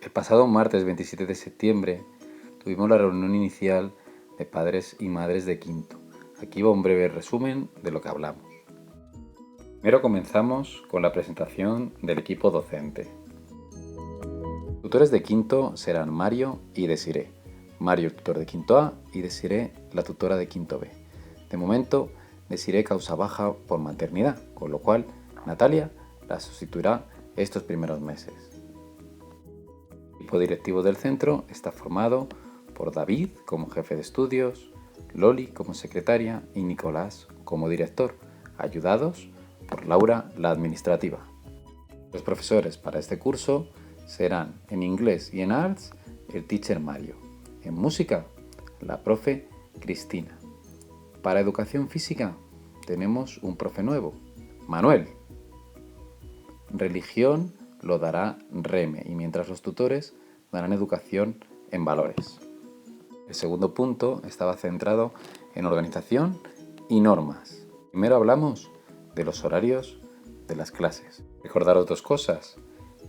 El pasado martes 27 de septiembre tuvimos la reunión inicial de padres y madres de quinto. Aquí va un breve resumen de lo que hablamos. Primero comenzamos con la presentación del equipo docente. Los tutores de quinto serán Mario y Desiré. Mario el tutor de quinto A y Desiré la tutora de quinto B. De momento, Desiré causa baja por maternidad, con lo cual Natalia la sustituirá estos primeros meses. El equipo directivo del centro está formado por David como jefe de estudios, Loli como secretaria y Nicolás como director, ayudados por Laura la administrativa. Los profesores para este curso serán en inglés y en arts el teacher Mario, en música la profe Cristina. Para educación física tenemos un profe nuevo, Manuel. Religión lo dará Reme y mientras los tutores darán educación en valores. El segundo punto estaba centrado en organización y normas. Primero hablamos de los horarios de las clases. Recordaros dos cosas,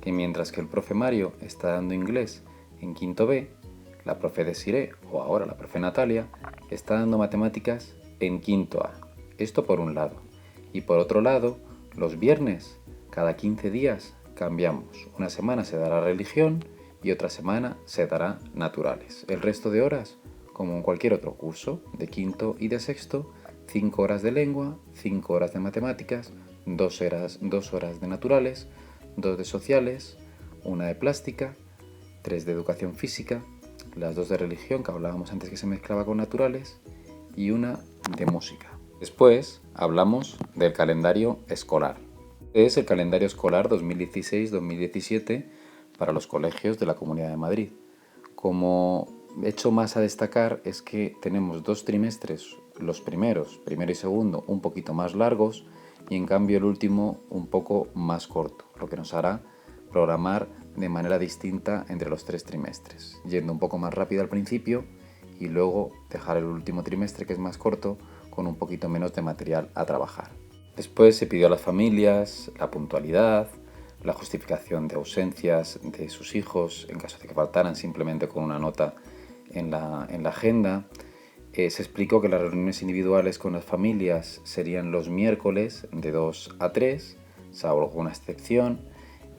que mientras que el profe Mario está dando inglés en quinto B, la profe Desiré, o ahora la profe Natalia, está dando matemáticas en quinto A. Esto por un lado. Y por otro lado, los viernes, cada 15 días, cambiamos. Una semana se dará religión y otra semana se dará naturales. El resto de horas, como en cualquier otro curso, de quinto y de sexto, 5 horas de lengua, 5 horas de matemáticas, 2 horas de naturales, 2 de sociales, 1 de plástica, 3 de educación física, las 2 de religión que hablábamos antes que se mezclaba con naturales y 1 de música. Después hablamos del calendario escolar. Es el calendario escolar 2016-2017 para los colegios de la Comunidad de Madrid. Como hecho más a destacar es que tenemos 2 trimestres, los primeros, primero y segundo, un poquito más largos y en cambio el último un poco más corto, lo que nos hará programar de manera distinta entre los 3 trimestres, yendo un poco más rápido al principio y luego dejar el último trimestre, que es más corto, con un poquito menos de material a trabajar. Después se pidió a las familias la puntualidad, la justificación de ausencias de sus hijos en caso de que faltaran, simplemente con una nota en la agenda. Se explicó que las reuniones individuales con las familias serían los miércoles de 2 a 3, salvo alguna excepción,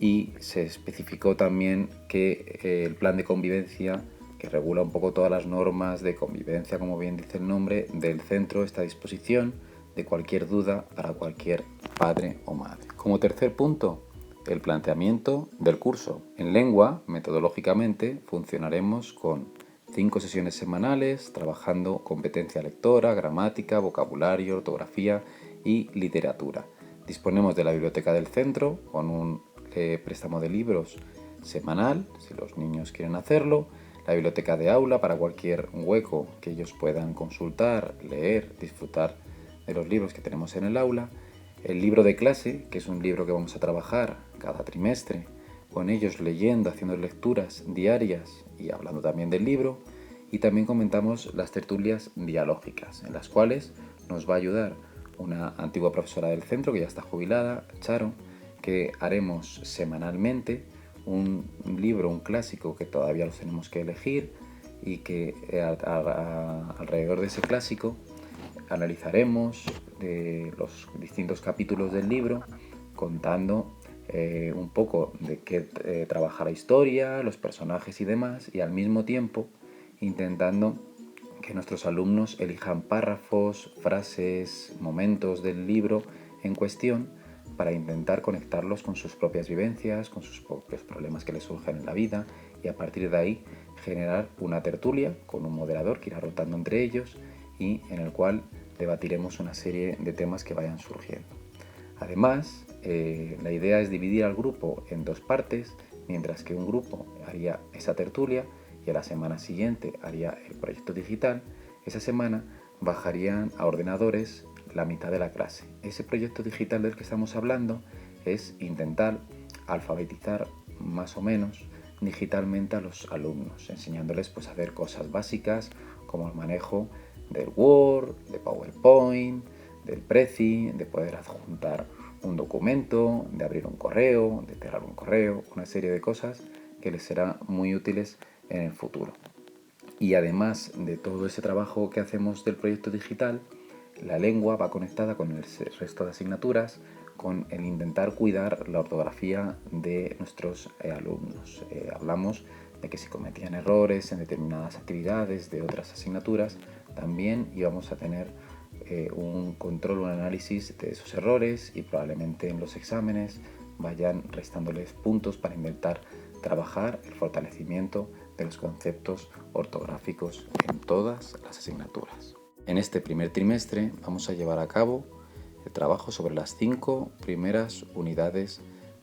y se especificó también que el plan de convivencia, que regula un poco todas las normas de convivencia, como bien dice el nombre, del centro, está a disposición de cualquier duda para cualquier padre o madre. Como tercer punto, el planteamiento del curso. En lengua, metodológicamente, funcionaremos con 5 sesiones semanales, trabajando competencia lectora, gramática, vocabulario, ortografía y literatura. Disponemos de la biblioteca del centro con un préstamo de libros semanal, si los niños quieren hacerlo, la biblioteca de aula para cualquier hueco que ellos puedan consultar, leer, disfrutar de los libros que tenemos en el aula, el libro de clase, que es un libro que vamos a trabajar cada trimestre, con ellos leyendo, haciendo lecturas diarias y hablando también del libro, y también comentamos las tertulias dialógicas, en las cuales nos va a ayudar una antigua profesora del centro que ya está jubilada, Charo, que haremos semanalmente un libro, un clásico que todavía los tenemos que elegir y que alrededor de ese clásico analizaremos los distintos capítulos del libro contando un poco de qué trabaja la historia, los personajes y demás, y al mismo tiempo intentando que nuestros alumnos elijan párrafos, frases, momentos del libro en cuestión para intentar conectarlos con sus propias vivencias, con sus propios problemas que les surgen en la vida y a partir de ahí generar una tertulia con un moderador que irá rotando entre ellos y en el cual debatiremos una serie de temas que vayan surgiendo. Además, la idea es dividir al grupo en 2 partes, mientras que un grupo haría esa tertulia y a la semana siguiente haría el proyecto digital. Esa semana bajarían a ordenadores la mitad de la clase. Ese proyecto digital del que estamos hablando es intentar alfabetizar más o menos digitalmente a los alumnos, enseñándoles pues a hacer cosas básicas como el manejo del Word, de PowerPoint, del Prezi, de poder adjuntar un documento, de abrir un correo, de cerrar un correo, una serie de cosas que les serán muy útiles en el futuro. Y además de todo ese trabajo que hacemos del proyecto digital, la lengua va conectada con el resto de asignaturas, con el intentar cuidar la ortografía de nuestros alumnos. Hablamos de que si cometían errores en determinadas actividades de otras asignaturas, también íbamos a tener un control, un análisis de esos errores, y probablemente en los exámenes vayan restándoles puntos para intentar trabajar el fortalecimiento de los conceptos ortográficos en todas las asignaturas. En este primer trimestre vamos a llevar a cabo el trabajo sobre las 5 primeras unidades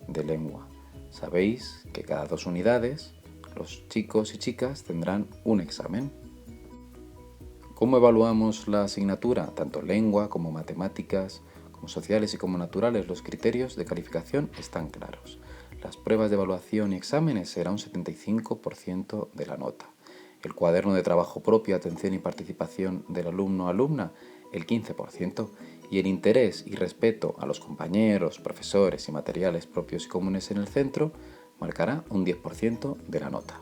de lengua. Sabéis que cada 2 unidades los chicos y chicas tendrán un examen. ¿Cómo evaluamos la asignatura? Tanto lengua como matemáticas, como sociales y como naturales, los criterios de calificación están claros. Las pruebas de evaluación y exámenes será un 75% de la nota. El cuaderno de trabajo propio, atención y participación del alumno o alumna, el 15%. Y el interés y respeto a los compañeros, profesores y materiales propios y comunes en el centro marcará un 10% de la nota.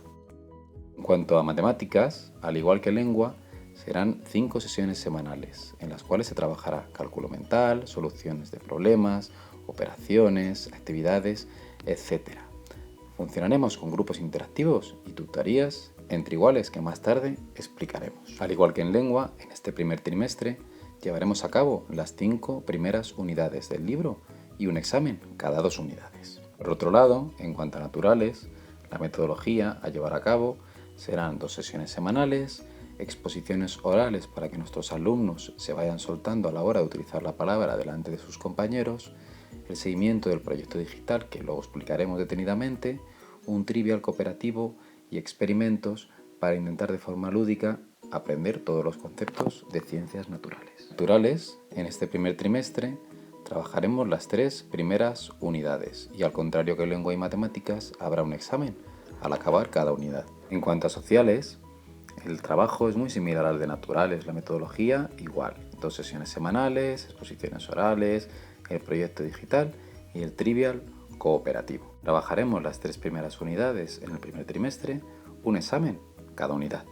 En cuanto a matemáticas, al igual que lengua, serán 5 sesiones semanales, en las cuales se trabajará cálculo mental, soluciones de problemas, operaciones, actividades, etc. Funcionaremos con grupos interactivos y tutorías entre iguales que más tarde explicaremos. Al igual que en lengua, en este primer trimestre llevaremos a cabo las 5 primeras unidades del libro y un examen cada 2 unidades. Por otro lado, en cuanto a naturales, la metodología a llevar a cabo serán 2 sesiones semanales, exposiciones orales para que nuestros alumnos se vayan soltando a la hora de utilizar la palabra delante de sus compañeros, el seguimiento del proyecto digital, que luego explicaremos detenidamente, un trivial cooperativo y experimentos para intentar de forma lúdica aprender todos los conceptos de ciencias naturales. Naturales, en este primer trimestre trabajaremos las 3 primeras unidades y, al contrario que lengua y matemáticas, habrá un examen al acabar cada unidad. En cuanto a sociales, el trabajo es muy similar al de naturales, la metodología igual, 2 sesiones semanales, exposiciones orales, el proyecto digital y el trivial cooperativo. Trabajaremos las 3 primeras unidades en el primer trimestre, un examen cada unidad.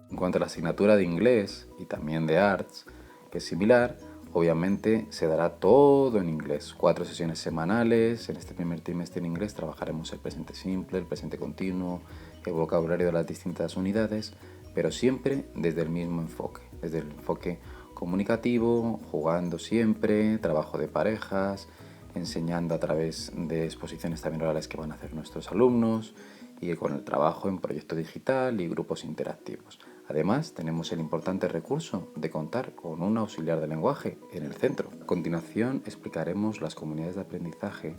En cuanto a la asignatura de inglés y también de arts, que es similar, obviamente se dará todo en inglés. 4 sesiones semanales. En este primer trimestre en inglés trabajaremos el presente simple, el presente continuo, el vocabulario de las distintas unidades, pero siempre desde el mismo enfoque, desde el enfoque comunicativo, jugando siempre, trabajo de parejas, enseñando a través de exposiciones también orales que van a hacer nuestros alumnos, y con el trabajo en proyecto digital y grupos interactivos. Además, tenemos el importante recurso de contar con un auxiliar de lenguaje en el centro. A continuación, explicaremos las comunidades de aprendizaje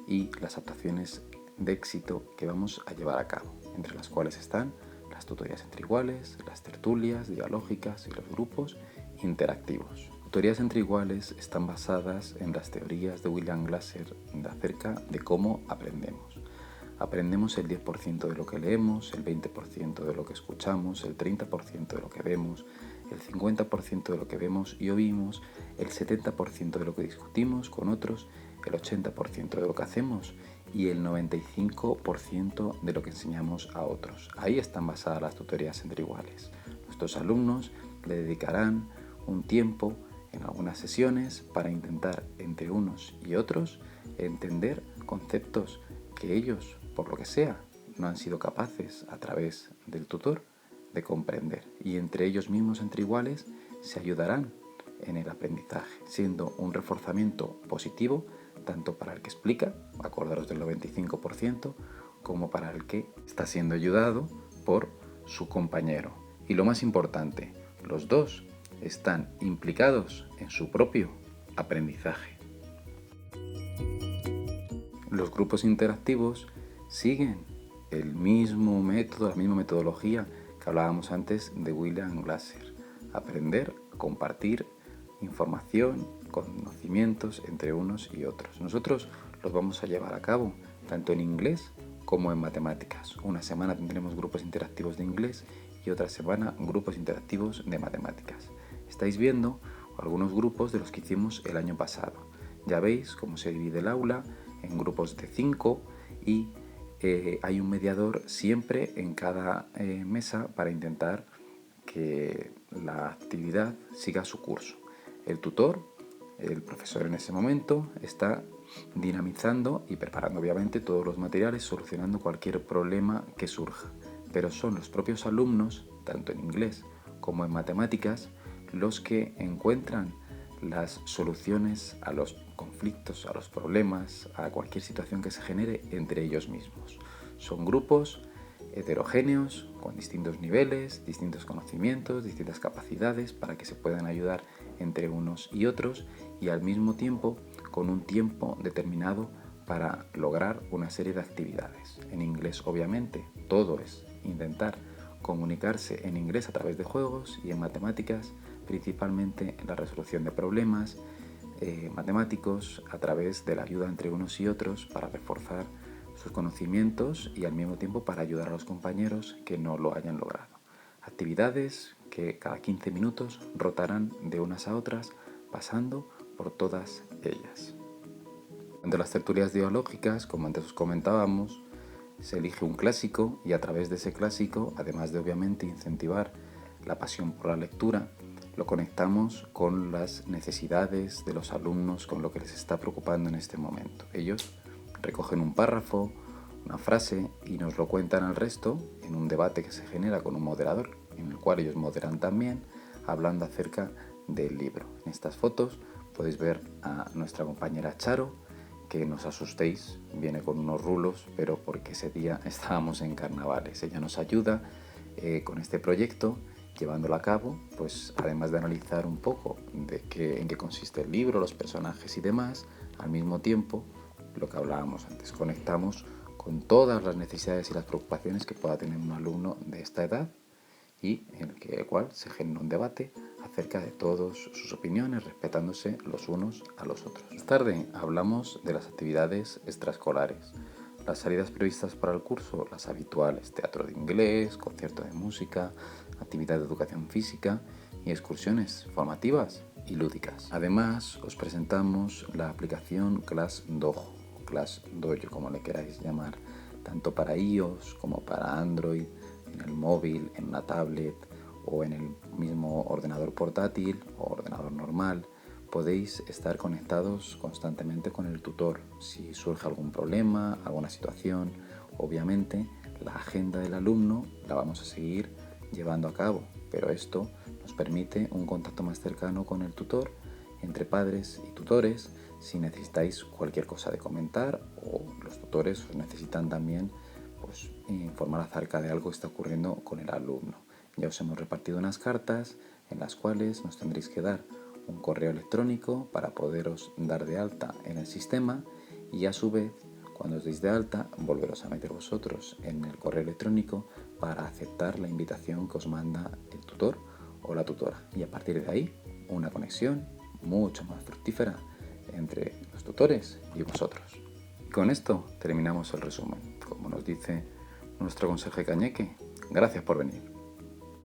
y las actuaciones de éxito que vamos a llevar a cabo, entre las cuales están las tutorías entre iguales, las tertulias dialógicas y los grupos interactivos. Tutorías entre iguales están basadas en las teorías de William Glasser acerca de cómo aprendemos. Aprendemos el 10% de lo que leemos, el 20% de lo que escuchamos, el 30% de lo que vemos, el 50% de lo que vemos y oímos, el 70% de lo que discutimos con otros, el 80% de lo que hacemos y el 95% de lo que enseñamos a otros. Ahí están basadas las tutorías entre iguales. Nuestros alumnos le dedicarán un tiempo en algunas sesiones para intentar entre unos y otros entender conceptos que ellos, por lo que sea, no han sido capaces a través del tutor de comprender, y entre ellos mismos, entre iguales, se ayudarán en el aprendizaje, siendo un reforzamiento positivo tanto para el que explica, acordaros del 95%, como para el que está siendo ayudado por su compañero. Y lo más importante, los dos están implicados en su propio aprendizaje. Los grupos interactivos siguen el mismo método, la misma metodología que hablábamos antes de William Glasser. Aprender, compartir información, conocimientos entre unos y otros. Nosotros los vamos a llevar a cabo tanto en inglés como en matemáticas. Una semana tendremos grupos interactivos de inglés y otra semana grupos interactivos de matemáticas. Estáis viendo algunos grupos de los que hicimos el año pasado. Ya veis cómo se divide el aula en grupos de 5 y hay un mediador siempre en cada mesa para intentar que la actividad siga su curso. El tutor, el profesor en ese momento, está dinamizando y preparando obviamente todos los materiales, solucionando cualquier problema que surja. Pero son los propios alumnos, tanto en inglés como en matemáticas, los que encuentran las soluciones a los conflictos, a los problemas, a cualquier situación que se genere entre ellos mismos. Son grupos heterogéneos, con distintos niveles, distintos conocimientos, distintas capacidades para que se puedan ayudar entre unos y otros y al mismo tiempo con un tiempo determinado para lograr una serie de actividades. En inglés obviamente todo es intentar comunicarse en inglés a través de juegos y en matemáticas principalmente en la resolución de problemas matemáticos a través de la ayuda entre unos y otros para reforzar sus conocimientos y al mismo tiempo para ayudar a los compañeros que no lo hayan logrado. Actividades que cada 15 minutos rotarán de unas a otras pasando por todas ellas. Durante las tertulias dialógicas, como antes os comentábamos, se elige un clásico y a través de ese clásico, además de obviamente incentivar la pasión por la lectura, lo conectamos con las necesidades de los alumnos, con lo que les está preocupando en este momento. Ellos recogen un párrafo, una frase y nos lo cuentan al resto en un debate que se genera con un moderador, en el cual ellos moderan también, hablando acerca del libro. En estas fotos podéis ver a nuestra compañera Charo, que no os asustéis, viene con unos rulos, pero porque ese día estábamos en carnavales. Ella nos ayuda con este proyecto, llevándolo a cabo, pues además de analizar un poco en qué consiste el libro, los personajes y demás, al mismo tiempo, lo que hablábamos antes, conectamos con todas las necesidades y las preocupaciones que pueda tener un alumno de esta edad y en el cual se genera un debate acerca de todas sus opiniones, respetándose los unos a los otros. Más tarde hablamos de las actividades extraescolares. Las salidas previstas para el curso, las habituales, teatro de inglés, concierto de música, actividad de educación física y excursiones formativas y lúdicas. Además, os presentamos la aplicación ClassDojo, ClassDojo, como le queráis llamar, tanto para iOS como para Android, en el móvil, en una tablet o en el mismo ordenador portátil o ordenador normal. Podéis estar conectados constantemente con el tutor. Si surge algún problema, alguna situación, obviamente la agenda del alumno la vamos a seguir llevando a cabo, pero esto nos permite un contacto más cercano con el tutor, entre padres y tutores, si necesitáis cualquier cosa de comentar o los tutores os necesitan también informar acerca de algo que está ocurriendo con el alumno. Ya os hemos repartido unas cartas en las cuales nos tendréis que dar un correo electrónico para poderos dar de alta en el sistema y a su vez, cuando os deis de alta, volveros a meter vosotros en el correo electrónico para aceptar la invitación que os manda el tutor o la tutora. Y a partir de ahí, una conexión mucho más fructífera entre los tutores y vosotros. Y con esto terminamos el resumen. Como nos dice nuestro conserje Cañeque, gracias por venir.